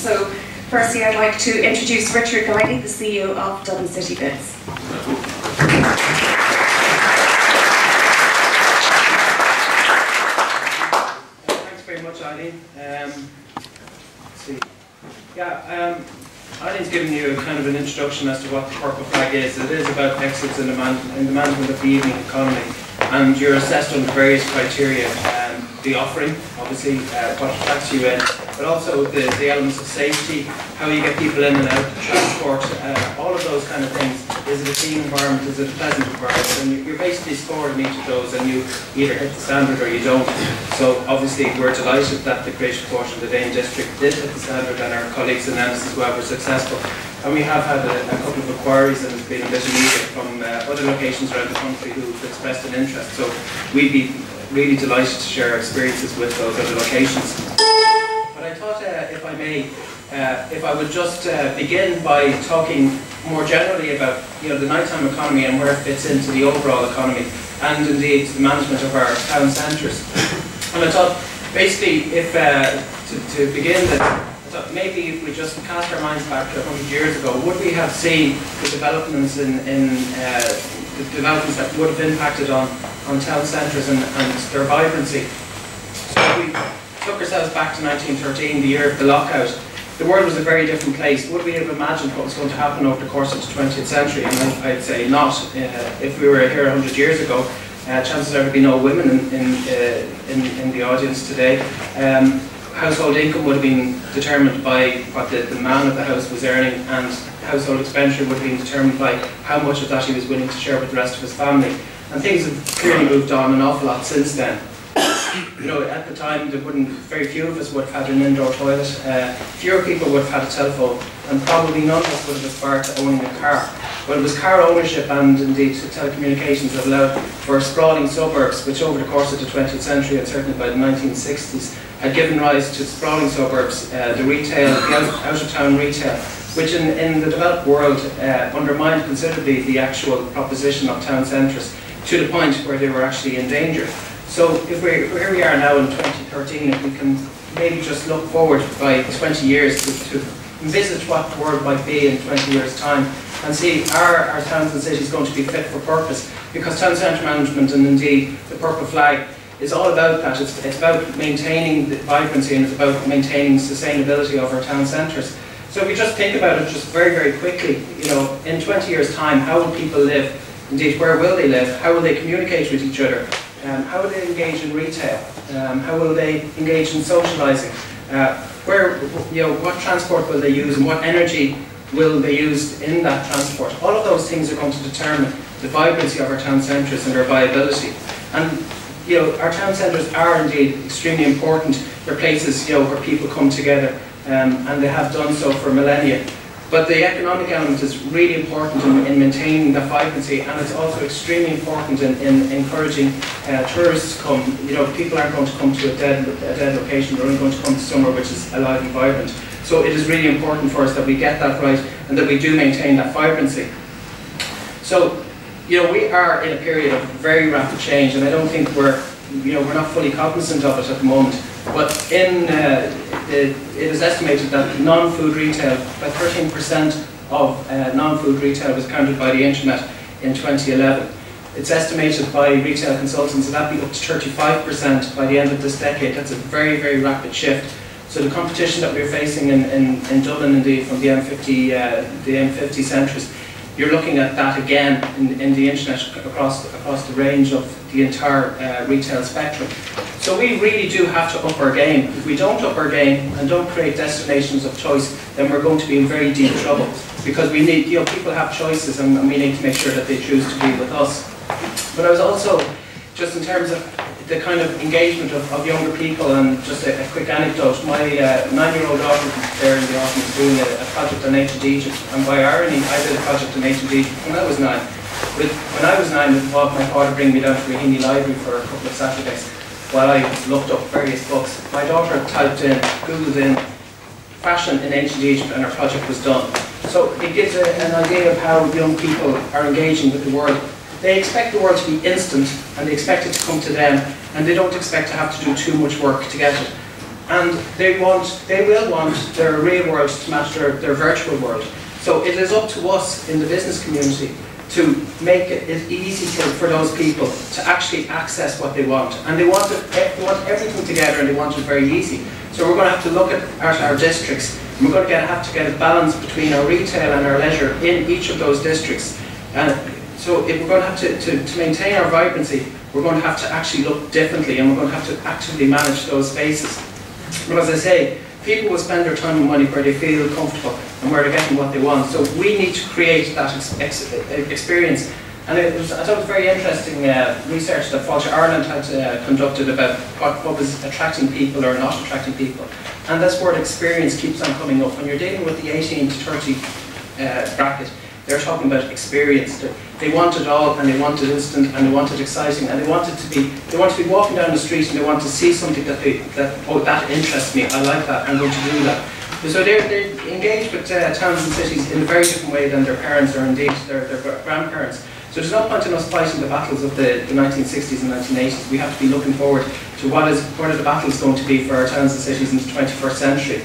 So firstly I'd like to introduce Richard Guiney, the CEO of Dublin City BIDs. Thanks very much, Eileen. Let's see. Yeah, Eileen's given you a kind of an introduction as to what the purple flag is. It is about excellence in the management of the evening economy, and you're assessed on the various criteria. The offering, obviously, what attracts you in, but also the elements of safety, how you get people in and out, transport, all of those kind of things. Is it a clean environment? Is it a pleasant environment? And you're basically scored in each of those, and you either hit the standard or you don't. So obviously we're delighted that the greater portion of the Dublin district did hit the standard, and our colleagues in Ennis as well were successful. And we have had a couple of inquiries, and there's been a bit of media from other locations around the country who've expressed an interest. So we'd be really delighted to share our experiences with those other locations. But I thought, if I may, if I would just begin by talking more generally about the nighttime economy and where it fits into the overall economy, and indeed the management of our town centres. And I thought, basically, if to begin this, I thought maybe if we just cast our minds back to 100 years ago, would we have seen the developments the developments that would have impacted on town centres and their vibrancy? So if we took ourselves back to 1913, the year of the lockout, the world was a very different place. Would we have imagined what was going to happen over the course of the 20th century? And I'd say not. If we were here 100 years ago, chances are there'd be no women in the audience today. Household income would have been determined by what the man of the house was earning, and household expenditure would have been determined by how much of that he was willing to share with the rest of his family. And things have clearly moved on an awful lot since then. At the time, very few of us would have had an indoor toilet. Fewer people would have had a telephone, and probably none of us would have aspired to owning a car. But it was car ownership and indeed telecommunications that allowed for sprawling suburbs, which over the course of the 20th century and certainly by the 1960s had given rise to sprawling suburbs, the retail, the out-of-town retail, which in the developed world undermined considerably the actual proposition of town centres, to the point where they were actually in danger. So if here we are now in 2013, if we can maybe just look forward by 20 years to envisage what the world might be in 20 years' time, and see are towns and cities going to be fit for purpose? Because town centre management and indeed the purple flag is all about that. It's about maintaining the vibrancy, and it's about maintaining sustainability of our town centres. So if we just think about it just very, very quickly, in 20 years' time, how will people live? Indeed, where will they live? How will they communicate with each other? How will they engage in retail? How will they engage in socialising? What transport will they use, and what energy will they use in that transport? All of those things are going to determine the vibrancy of our town centres and their viability. And our town centres are indeed extremely important. They're places where people come together, and they have done so for millennia. But the economic element is really important in maintaining that vibrancy, and it's also extremely important in encouraging tourists to come. People aren't going to come to a dead location, they're only going to come to somewhere which is alive and vibrant. So it is really important for us that we get that right, and that we do maintain that vibrancy. So, we are in a period of very rapid change, and I don't think we're not fully cognizant of it at the moment. But it is estimated that non-food retail, about 13% of non-food retail was counted by the internet in 2011. It's estimated by retail consultants that that'll be up to 35% by the end of this decade. That's a very, very rapid shift. So the competition that we're facing in Dublin, indeed, from the M50 centres, you're looking at that again in the internet across the range of the entire retail spectrum. So we really do have to up our game. If we don't up our game and don't create destinations of choice, then we're going to be in very deep trouble, because we need, people have choices, and we need to make sure that they choose to be with us. But I was also, just in terms of the kind of engagement of younger people, and just a quick anecdote, my 9-year-old daughter there in the autumn was doing a project on ancient Egypt, and by irony I did a project on ancient Egypt when I was 9. When I was 9, it involved my father bringing me down to the Guiney library for a couple of Saturdays while I looked up various books. My daughter typed in, googled in, fashion in ancient Egypt, and her project was done. So it gives an idea of how young people are engaging with the world. They expect the world to be instant, and they expect it to come to them, and they don't expect to have to do too much work to get it. and they will want their real world to match their virtual world. So it is up to us in the business community to make it easy for those people to actually access what they want. And they want everything together, and they want it very easy. So we're going to have to look at our districts, and we're going to have to get a balance between our retail and our leisure in each of those districts. And so if we're going to have to maintain our vibrancy, we're going to have to actually look differently, and we're going to have to actively manage those spaces. But as I say, people will spend their time and money where they feel comfortable and where they're getting what they want. So we need to create that experience. And I thought it was very interesting research that Fáilte Ireland had conducted about what was attracting people or not attracting people. And this word experience keeps on coming up. When you're dealing with the 18 to 30 bracket, they're talking about experience. They want it all, and they want it instant, and they want it exciting, and they want to be walking down the street, and they want to see something that interests me. I like that. I'm going to do that. So they're engaged with towns and cities in a very different way than their parents or indeed their grandparents. So there's no point in us fighting the battles of the 1960s and 1980s. We have to be looking forward to what are the battles going to be for our towns and cities in the 21st century.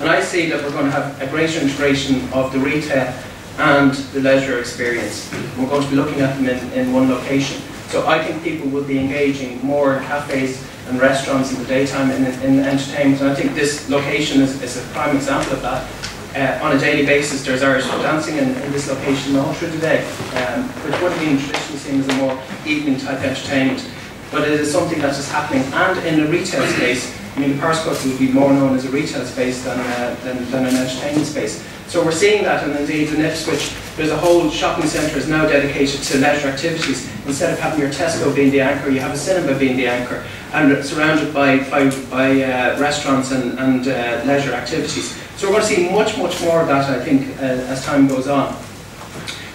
And I see that we're going to have a greater integration of the retail and the leisure experience. We're going to be looking at them in one location. So I think people will be engaging more in cafes and restaurants in the daytime and in entertainment. And I think this location is a prime example of that. On a daily basis, there's Irish dancing in this location all through the day, which would have been traditionally seen as a more evening type entertainment. But it is something that is happening, and in a retail space. I mean, the Powerscourt would be more known as a retail space than an entertainment space. So we're seeing that, and indeed in Ipswich, there's a whole shopping centre is now dedicated to leisure activities. Instead of having your Tesco being the anchor, you have a cinema being the anchor, and surrounded by restaurants and leisure activities. So we're going to see much more of that, I think, as time goes on.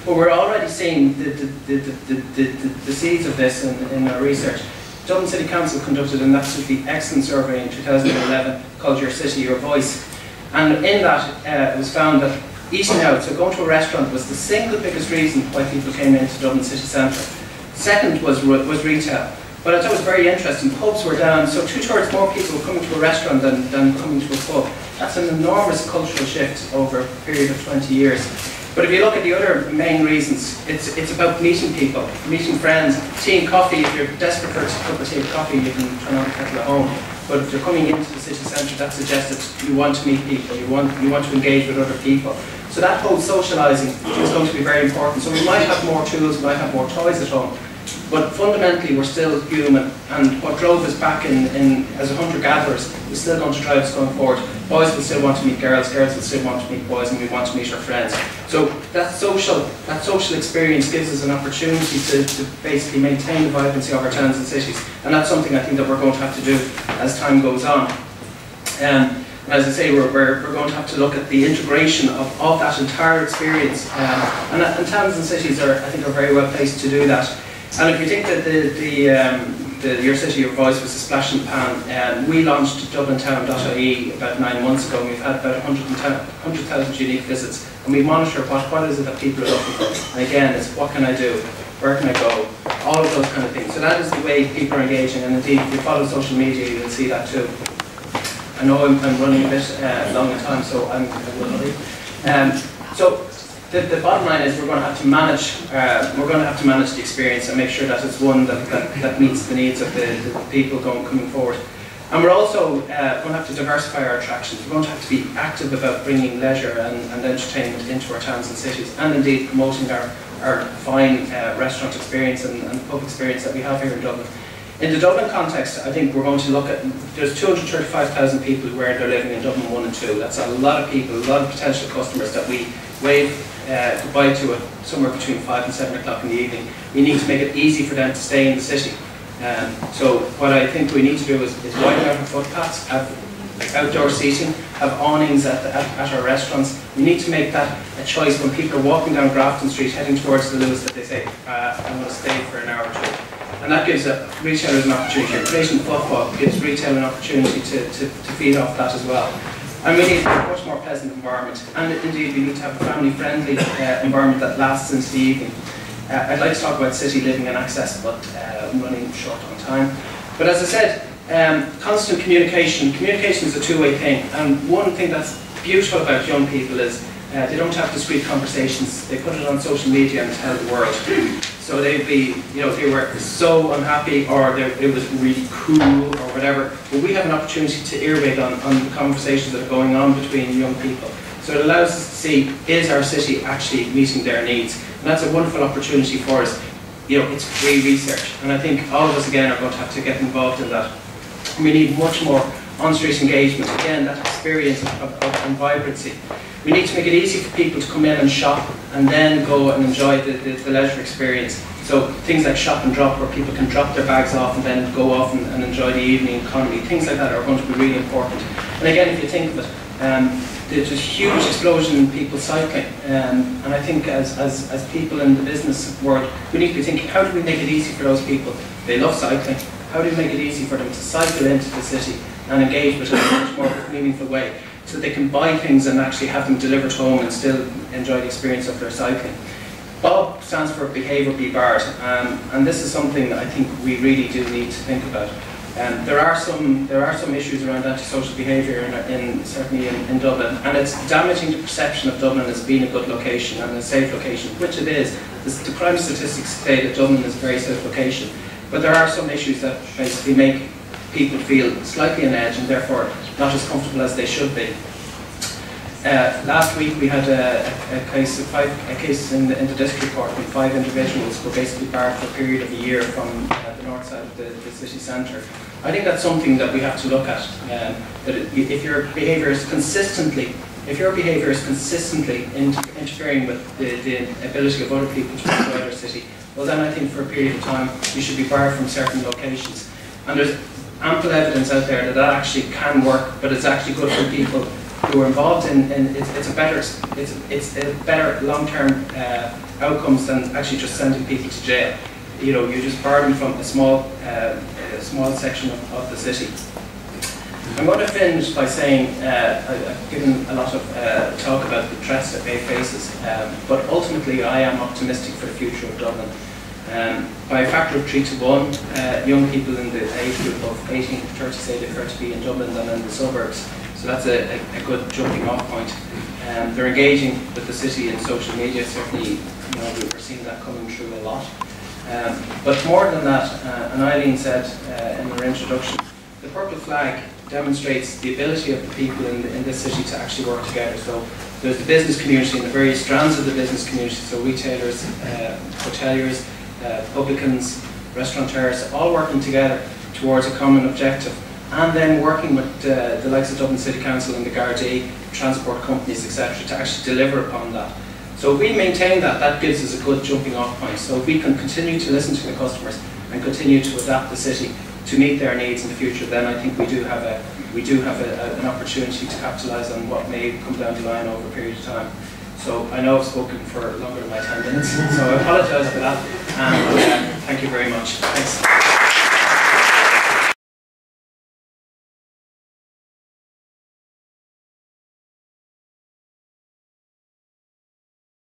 But we're already seeing the seeds of this in our research. Dublin City Council conducted an absolutely excellent survey in 2011 called Your City, Your Voice. And in that, it was found that eating out, so going to a restaurant, was the single biggest reason why people came into Dublin City Centre. Second was retail. But I thought it was very interesting. Pubs were down, so 2/3 more people were coming to a restaurant than coming to a pub. That's an enormous cultural shift over a period of 20 years. But if you look at the other main reasons, it's about meeting people, meeting friends, tea and coffee. If you're desperate for a cup of tea and coffee, you can turn on the kettle at home. But if you're coming into the city centre, that suggests that you want to meet people, you want to engage with other people. So that whole socialising is going to be very important. So we might have more tools, we might have more toys at home, but fundamentally we're still human, and what drove us back in as hunter-gatherers is still going to drive us going forward. Boys will still want to meet girls, girls will still want to meet boys, and we want to meet our friends. So that social experience gives us an opportunity to basically maintain the vibrancy of our towns and cities, and that's something I think that we're going to have to do as time goes on. And as I say, we're going to have to look at the integration of that entire experience, and towns and cities I think are very well placed to do that. And if you think that the Your City, Your Voice was a splash in the pan, we launched dublintown.ie about 9 months ago, and we've had about 100,000 unique visits, and we monitor what is it that people are looking for. And again, it's what can I do, where can I go, all of those kind of things. So that is the way people are engaging, and indeed if you follow social media you will see that too. I know I'm running a bit long in time, so I will leave. So the bottom line is we're going to have to manage the experience and make sure that it's one that meets the needs of the people coming forward. And we're also going to have to diversify our attractions. We're going to have to be active about bringing leisure and entertainment into our towns and cities, and indeed promoting our fine restaurant experience and pub experience that we have here in Dublin. In the Dublin context, I think we're going to look at, there's 235,000 people where they're living in Dublin 1 and 2. That's a lot of people, a lot of potential customers that we wave goodbye to at somewhere between 5 and 7 o'clock in the evening. We need to make it easy for them to stay in the city. So what I think we need to do is widen out our footpaths, have outdoor seating, have awnings at our restaurants. We need to make that a choice when people are walking down Grafton Street heading towards the Lewis, that they say, I'm going to stay for an hour or two. And that gives retailers an opportunity. Creating footfall gives retail an opportunity to feed off that as well. And we need a much more pleasant environment. And indeed, we need to have a family-friendly environment that lasts into the evening. I'd like to talk about city living and access, but I'm running short on time. But as I said, Constant communication. Communication is a two-way thing, and one thing that's beautiful about young people is they don't have discreet conversations. They put it on social media and tell the world. So they'd be, you know, they were so unhappy, or it was really cool, or whatever. But we have an opportunity to earwig on the conversations that are going on between young people. So it allows us to see, is our city actually meeting their needs? And that's a wonderful opportunity for us. You know, it's free research, and I think all of us again are going to have to get involved in that. We need much more on-street engagement, again, that experience and vibrancy. We need to make it easy for people to come in and shop and then go and enjoy the leisure experience. So things like shop and drop, where people can drop their bags off and then go off and enjoy the evening economy. Things like that are going to be really important. And again, if you think of it, there's a huge explosion in people cycling, and I think as people in the business world, we need to be thinking, how do we make it easy for those people? They love cycling. How do we make it easy for them to cycle into the city and engage with it in a much more meaningful way, so that they can buy things and actually have them delivered home and still enjoy the experience of their cycling? BOB stands for Behaviour Be Barred, and this is something that I think we really do need to think about. There are some issues around antisocial behaviour certainly in Dublin, and it's damaging the perception of Dublin as being a good location and a safe location, which it is. The crime statistics say that Dublin is a very safe location, but there are some issues that basically make people feel slightly on edge and therefore not as comfortable as they should be. Last week we had a case in the district court when 5 individuals were basically barred for a period of a year from the north side of the city centre. I think that's something that we have to look at. That if your behaviour is consistently interfering with the ability of other people to enjoy their city, well then I think for a period of time you should be barred from certain locations. And there's ample evidence out there that actually can work, but it's actually good for people who are involved in it's a better long-term outcomes than actually just sending people to jail. You know, you just bar them from a small section of the city. I'm going to finish by saying I've given a lot of talk about the threats that Bay faces, but ultimately I am optimistic for the future of Dublin. By a factor of 3 to 1, young people in the age group of 18 to 30 say they prefer to be in Dublin than in the suburbs. So that's a good jumping off point. They're engaging with the city in social media. Certainly, you know, we're seeing that coming through a lot. But more than that, and Eileen said in her introduction, the purple flag demonstrates the ability of the people in this city to actually work together. So there's the business community and the various strands of the business community, so retailers, hoteliers, publicans, restaurateurs, all working together towards a common objective, and then working with the likes of Dublin City Council and the Gardaí, transport companies, etc., to actually deliver upon that. So if we maintain that, that gives us a good jumping off point. So if we can continue to listen to the customers and continue to adapt the city to meet their needs in the future, then I think we do have an opportunity to capitalise on what may come down the line over a period of time. So I know I've spoken for longer than my 10 minutes, so I apologise for that, and thank you very much. Thanks.